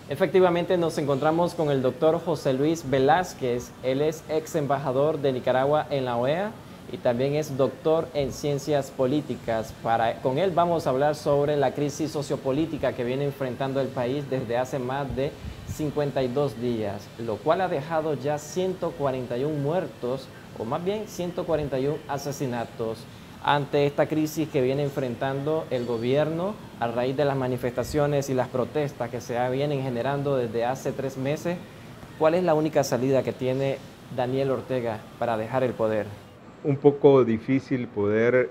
Efectivamente, nos encontramos con el doctor José Luis Velázquez. Él es ex embajador de Nicaragua en la OEA y también es doctor en ciencias políticas. Con él vamos a hablar sobre la crisis sociopolítica que viene enfrentando el país desde hace más de 52 días, lo cual ha dejado ya 141 muertos, o más bien 141 asesinatos. Ante esta crisis que viene enfrentando el gobierno a raíz de las manifestaciones y las protestas que se vienen generando desde hace 3 meses, ¿cuál es la única salida que tiene Daniel Ortega para dejar el poder? Un poco difícil poder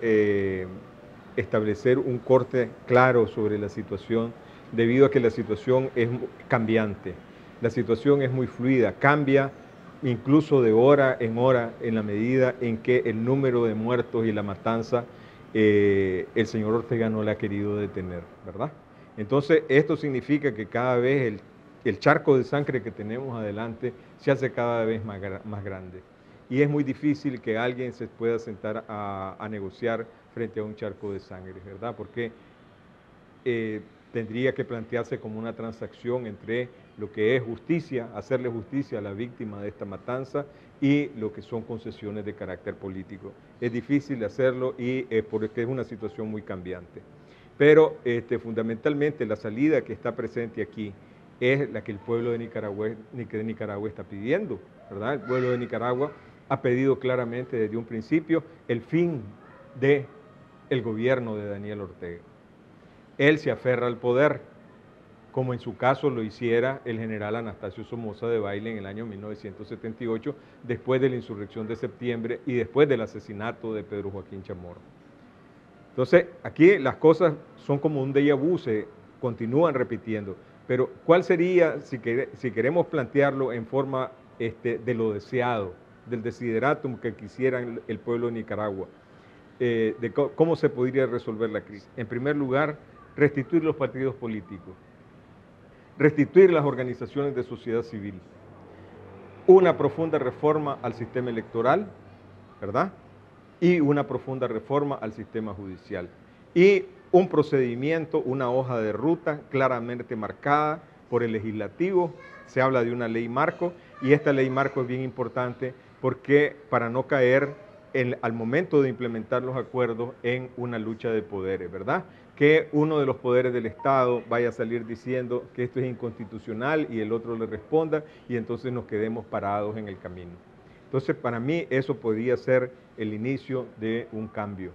establecer un corte claro sobre la situación, debido a que la situación es cambiante. La situación es muy fluida, cambia incluso de hora en la medida en que el número de muertos y la matanza, el señor Ortega no la ha querido detener, ¿verdad? Entonces, esto significa que cada vez el charco de sangre que tenemos adelante se hace cada vez más grande. Y es muy difícil que alguien se pueda sentar a negociar frente a un charco de sangre, ¿verdad? Porque tendría que plantearse como una transacción entre lo que es justicia, hacerle justicia a la víctima de esta matanza, y lo que son concesiones de carácter político. Es difícil hacerlo y porque es una situación muy cambiante. Pero fundamentalmente la salida que está presente aquí es la que el pueblo de Nicaragua está pidiendo, ¿verdad? El pueblo de Nicaragua ha pedido claramente desde un principio el fin del gobierno de Daniel Ortega. Él se aferra al poder, como en su caso lo hiciera el general Anastasio Somoza Debayle en el año 1978, después de la insurrección de septiembre y después del asesinato de Pedro Joaquín Chamorro. Entonces, aquí las cosas son como un déjà vu, se continúan repitiendo. Pero, ¿cuál sería, si queremos plantearlo en forma de lo deseado, del desideratum que quisiera el pueblo de Nicaragua, de cómo se podría resolver la crisis? En primer lugar, restituir los partidos políticos, restituir las organizaciones de sociedad civil, una profunda reforma al sistema electoral, ¿verdad? Y una profunda reforma al sistema judicial. Y un procedimiento, una hoja de ruta claramente marcada por el legislativo. Se habla de una ley marco, y esta ley marco es bien importante porque para no caer al momento de implementar los acuerdos en una lucha de poderes, ¿verdad? Que uno de los poderes del Estado vaya a salir diciendo que esto es inconstitucional y el otro le responda, y entonces nos quedemos parados en el camino. Entonces, para mí eso podría ser el inicio de un cambio.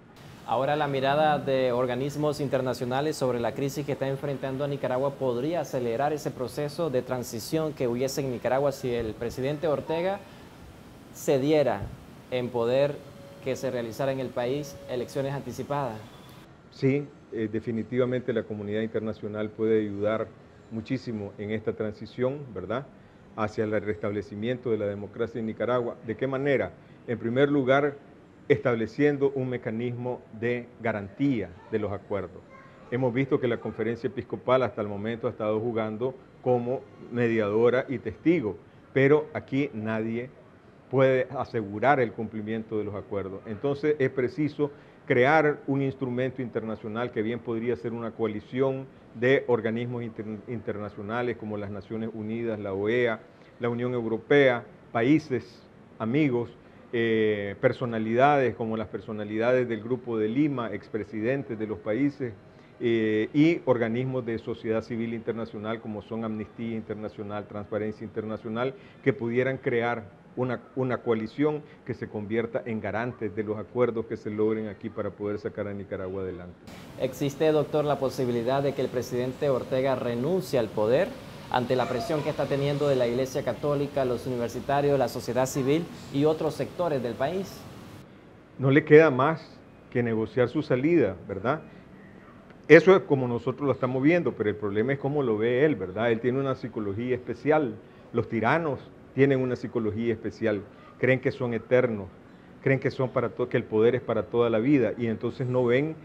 Ahora, la mirada de organismos internacionales sobre la crisis que está enfrentando a Nicaragua podría acelerar ese proceso de transición que hubiese en Nicaragua si el presidente Ortega cediera en poder que se realizara en el país elecciones anticipadas. Sí, definitivamente la comunidad internacional puede ayudar muchísimo en esta transición, ¿verdad?, hacia el restablecimiento de la democracia en Nicaragua. ¿De qué manera? En primer lugar, estableciendo un mecanismo de garantía de los acuerdos. Hemos visto que la conferencia episcopal hasta el momento ha estado jugando como mediadora y testigo, pero aquí nadie puede asegurar el cumplimiento de los acuerdos. Entonces es preciso crear un instrumento internacional que bien podría ser una coalición de organismos internacionales como las Naciones Unidas, la OEA, la Unión Europea, países amigos, personalidades como las personalidades del Grupo de Lima, expresidentes de los países, y organismos de sociedad civil internacional como son Amnistía Internacional, Transparencia Internacional, que pudieran crear una coalición que se convierta en garantes de los acuerdos que se logren aquí para poder sacar a Nicaragua adelante. ¿Existe, doctor, la posibilidad de que el presidente Ortega renuncie al poder ante la presión que está teniendo de la Iglesia Católica, los universitarios, la sociedad civil y otros sectores del país? No le queda más que negociar su salida, ¿verdad? Eso es como nosotros lo estamos viendo, pero el problema es cómo lo ve él, ¿verdad? Él tiene una psicología especial. Los tiranos tienen una psicología especial. Creen que son eternos, creen que que el poder es para toda la vida, y entonces no ven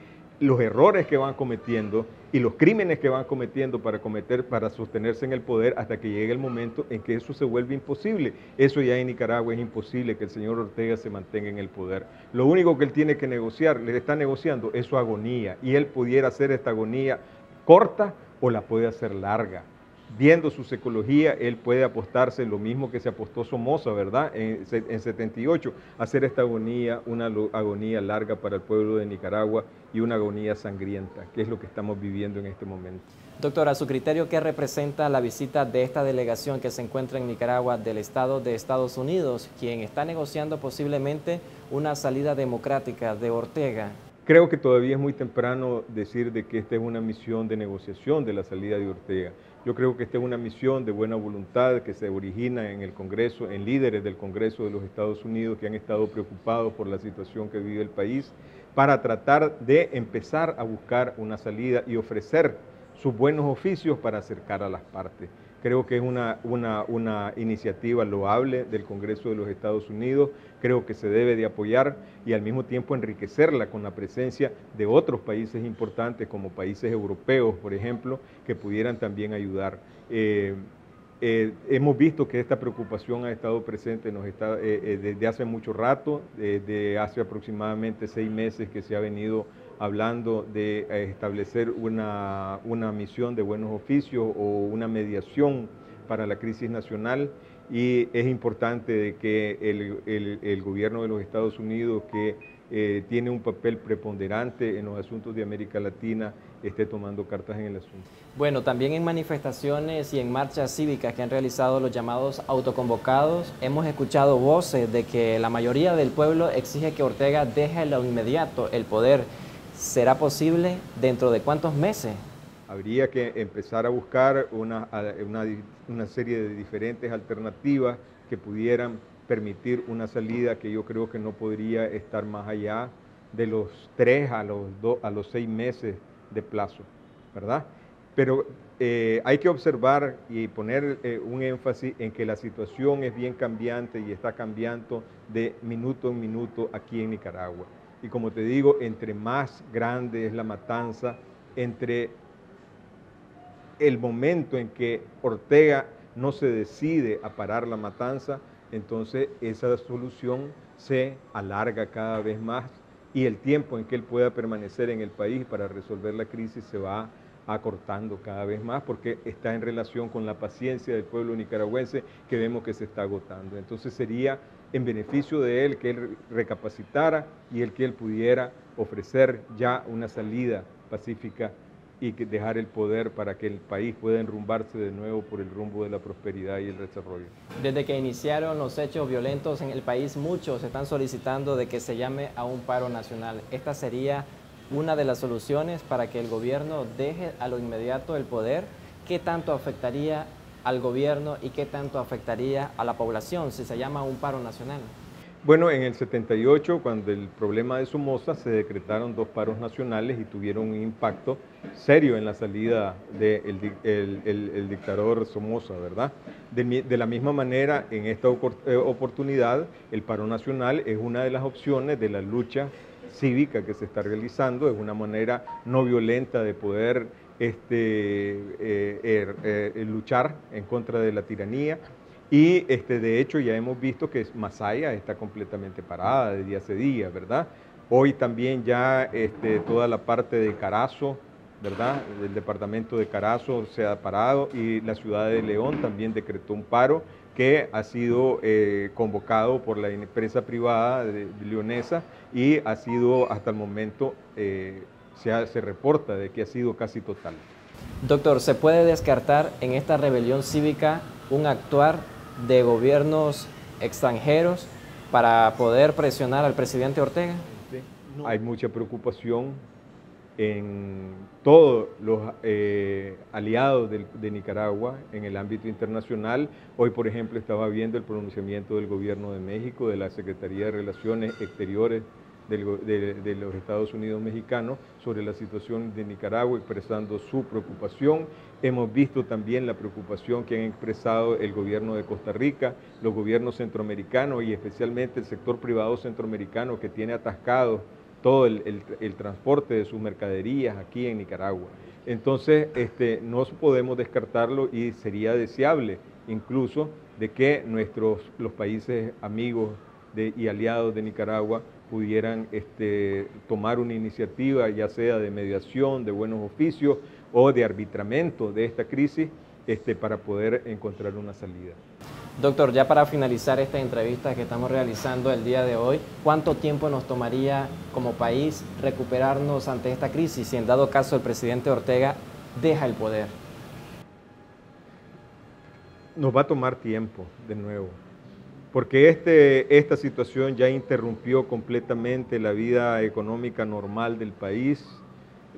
los errores que van cometiendo y los crímenes que van cometiendo para sostenerse en el poder, hasta que llegue el momento en que eso se vuelve imposible. Eso ya en Nicaragua es imposible, que el señor Ortega se mantenga en el poder. Lo único que él tiene que negociar, le está negociando, es su agonía, y él pudiera hacer esta agonía corta o la puede hacer larga. viendo su psicología, él puede apostarse lo mismo que se apostó Somoza, ¿verdad? En 78, hacer esta agonía, una agonía larga para el pueblo de Nicaragua y una agonía sangrienta, que es lo que estamos viviendo en este momento. Doctor, a su criterio, ¿qué representa la visita de esta delegación que se encuentra en Nicaragua del Estado de Estados Unidos, quien está negociando posiblemente una salida democrática de Ortega? Creo que todavía es muy temprano decir de que esta es una misión de negociación de la salida de Ortega. Yo creo que esta es una misión de buena voluntad que se origina en el Congreso, en líderes del Congreso de los Estados Unidos que han estado preocupados por la situación que vive el país, para tratar de empezar a buscar una salida y ofrecer sus buenos oficios para acercar a las partes. Creo que es una iniciativa loable del Congreso de los Estados Unidos, creo que se debe de apoyar y al mismo tiempo enriquecerla con la presencia de otros países importantes como países europeos, por ejemplo, que pudieran también ayudar. Hemos visto que esta preocupación ha estado presente desde hace mucho rato, desde hace aproximadamente 6 meses que se ha venido hablando de establecer una misión de buenos oficios o una mediación para la crisis nacional, y es importante de que el gobierno de los Estados Unidos, que tiene un papel preponderante en los asuntos de América Latina, esté tomando cartas en el asunto. Bueno, también en manifestaciones y en marchas cívicas que han realizado los llamados autoconvocados, hemos escuchado voces de que la mayoría del pueblo exige que Ortega deje lo inmediato el poder. ¿Será posible dentro de cuántos meses? Habría que empezar a buscar una serie de diferentes alternativas que pudieran permitir una salida que yo creo que no podría estar más allá de los 3 a los 6 meses de plazo, ¿verdad? Pero hay que observar y poner un énfasis en que la situación es bien cambiante y está cambiando de minuto en minuto aquí en Nicaragua. Y como te digo, entre más grande es la matanza, entre el momento en que Ortega no se decide a parar la matanza, entonces esa solución se alarga cada vez más y el tiempo en que él pueda permanecer en el país para resolver la crisis se va acortando cada vez más, porque está en relación con la paciencia del pueblo nicaragüense, que vemos que se está agotando. Entonces sería en beneficio de él que él recapacitara y el que él pudiera ofrecer ya una salida pacífica y que dejar el poder para que el país pueda enrumbarse de nuevo por el rumbo de la prosperidad y el desarrollo. Desde que iniciaron los hechos violentos en el país, muchos están solicitando de que se llame a un paro nacional. Esta sería una de las soluciones para que el gobierno deje a lo inmediato el poder. ¿Qué tanto afectaría al gobierno y qué tanto afectaría a la población si se llama un paro nacional? Bueno, en el 78, cuando el problema de Somoza, se decretaron 2 paros nacionales y tuvieron un impacto serio en la salida del dictador Somoza, ¿verdad? De la misma manera, en esta oportunidad, el paro nacional es una de las opciones de la lucha cívica que se está realizando, es una manera no violenta de poder luchar en contra de la tiranía. Y de hecho ya hemos visto que Masaya está completamente parada desde hace días, ¿verdad? Hoy también ya toda la parte de Carazo, ¿verdad? El departamento de Carazo se ha parado y la ciudad de León también decretó un paro que ha sido convocado por la empresa privada leonesa y ha sido hasta el momento, se reporta de que ha sido casi total. Doctor, ¿se puede descartar en esta rebelión cívica un actuar de gobiernos extranjeros para poder presionar al presidente Ortega? Sí. No. Hay mucha preocupación en todos los aliados de Nicaragua en el ámbito internacional. Hoy, por ejemplo, estaba viendo el pronunciamiento del gobierno de México, de la Secretaría de Relaciones Exteriores de los Estados Unidos mexicanos sobre la situación de Nicaragua, expresando su preocupación. Hemos visto también la preocupación que han expresado el gobierno de Costa Rica, los gobiernos centroamericanos y especialmente el sector privado centroamericano, que tiene atascado todo el transporte de sus mercaderías aquí en Nicaragua. Entonces, no podemos descartarlo y sería deseable incluso de que los países amigos y aliados de Nicaragua pudieran tomar una iniciativa, ya sea de mediación, de buenos oficios o de arbitramiento de esta crisis, para poder encontrar una salida. Doctor, ya para finalizar esta entrevista que estamos realizando el día de hoy, ¿cuánto tiempo nos tomaría como país recuperarnos ante esta crisis si en dado caso el presidente Ortega deja el poder? Nos va a tomar tiempo de nuevo, porque esta situación ya interrumpió completamente la vida económica normal del país.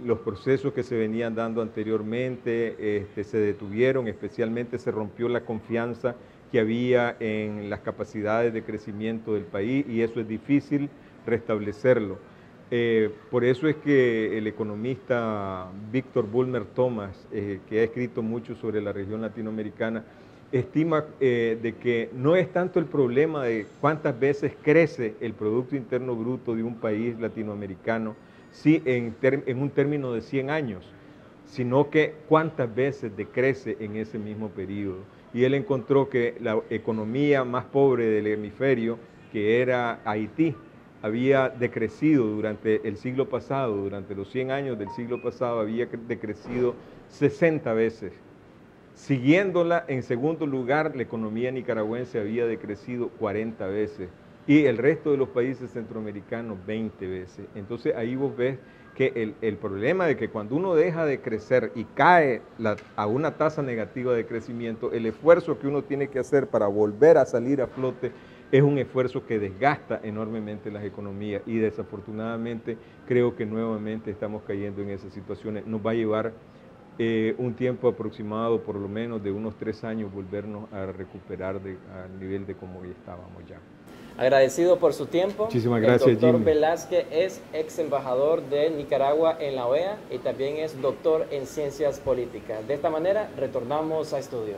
Los procesos que se venían dando anteriormente se detuvieron, especialmente se rompió la confianza que había en las capacidades de crecimiento del país y eso es difícil restablecerlo. Por eso es que el economista Víctor Bulmer Thomas, que ha escrito mucho sobre la región latinoamericana, estima de que no es tanto el problema de cuántas veces crece el Producto Interno Bruto de un país latinoamericano, sí, en un término de 100 años, sino que cuántas veces decrece en ese mismo periodo. Y él encontró que la economía más pobre del hemisferio, que era Haití, había decrecido durante el siglo pasado, durante los 100 años del siglo pasado, había decrecido 60 veces. Siguiéndola, en segundo lugar, la economía nicaragüense había decrecido 40 veces y el resto de los países centroamericanos 20 veces. Entonces ahí vos ves que el problema de que cuando uno deja de crecer y cae a una tasa negativa de crecimiento, el esfuerzo que uno tiene que hacer para volver a salir a flote es un esfuerzo que desgasta enormemente las economías y desafortunadamente creo que nuevamente estamos cayendo en esas situaciones. Nos va a llevar un tiempo aproximado, por lo menos de unos 3 años, volvernos a recuperar al nivel de como ya estábamos ya. Agradecido por su tiempo. Muchísimas gracias, el doctor Jimmy Velázquez es ex embajador de Nicaragua en la OEA y también es doctor en ciencias políticas. De esta manera retornamos a estudio.